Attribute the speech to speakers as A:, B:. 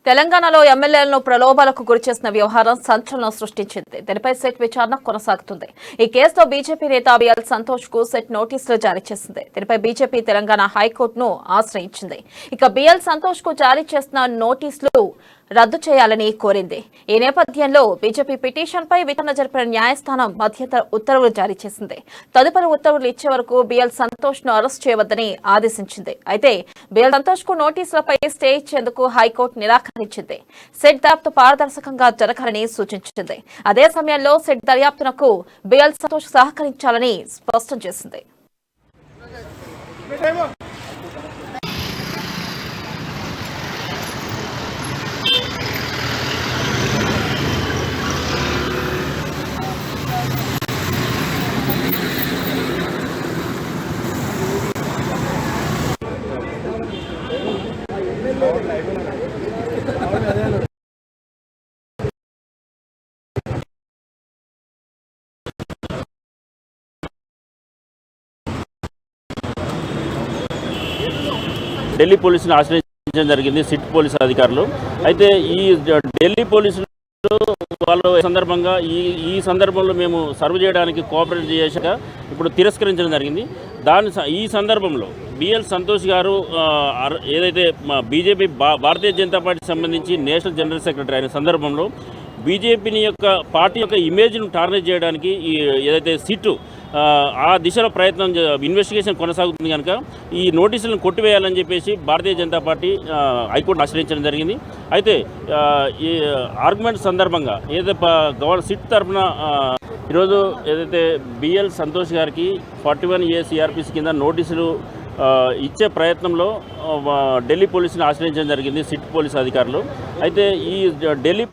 A: తెలంగాణలో ఎమ్మెల్యేలను ప్రలోభాలకు గురిచేసిన వ్యవహారం సంచలనం సృష్టించింది. దీనిపై సెట్ విచారణ కొనసాగుతుంది. ఈ కేసులో బీజేపీ నేత బిఎల్ సంతోష్ కు సెట్ నోటీసులు జారీ చేసింది. దీనిపై బీజేపీ తెలంగాణ హైకోర్టును ఆశ్రయించింది. ఇక బిఎల్ సంతోష్ కు జారీ చేసిన నోటీసులు రద్దు చేయాలని కోరింది. ఈ నేపథ్యంలో బీజేపీ పిటిషన్పై విచారణ జరిపిన న్యాయస్థానం మధ్యంతర ఉత్తర్వులు జారీ చేసింది. తదుపరి ఉత్తర్వులు ఇచ్చే వరకు బిఎల్ సంతోష్ ను అరెస్ట్ చేయవద్దని ఆదేశించింది. అయితే బిఎల్ సంతోష్ కు నోటీసులపై స్టే ఇచ్చేందుకు హైకోర్టు నిరాకరించింది. సెట్ దర్యాప్తు పారదర్శకంగా జరగాలని సూచించింది. అదే సమయంలో సెట్ దర్యాప్తునకు బిఎల్ సంతోష్ సహకరించాలని స్పష్టం చేసింది.
B: ఢిల్లీ పోలీసుని ఆశ్రయించడం జరిగింది సిట్ పోలీసు అధికారులు. అయితే ఈ ఢిల్లీ పోలీసులు వాళ్ళ సందర్భంగా ఈ సందర్భంలో మేము సర్వ్ చేయడానికి కోఆపరేట్ చేశాక ఇప్పుడు తిరస్కరించడం జరిగింది. ఈ సందర్భంలో బిఎల్ సంతోష్ గారు ఏదైతే బీజేపీ భారతీయ జనతా పార్టీకి సంబంధించి నేషనల్ జనరల్ సెక్రటరీ అయిన సందర్భంలో బీజేపీని పార్టీ యొక్క ఇమేజ్ను టార్గెట్ చేయడానికి ఏదైతే సిట్టు ఆ దిశలో ప్రయత్నం ఇన్వెస్టిగేషన్ కొనసాగుతుంది కనుక ఈ నోటీసులను కొట్టివేయాలని చెప్పేసి భారతీయ జనతా పార్టీ హైకోర్టును ఆశ్రయించడం జరిగింది. అయితే ఈ ఆర్గ్యుమెంట్ సందర్భంగా ఏదైతే సిట్ తరఫున ఈరోజు ఏదైతే బిఎల్ సంతోష్ గారికి 41A CRPC కింద నోటీసులు ఇచ్చే ప్రయత్నంలో ఢిల్లీ పోలీసుని ఆశ్రయించడం జరిగింది సిట్ పోలీసు అధికారులు. అయితే ఈ ఢిల్లీ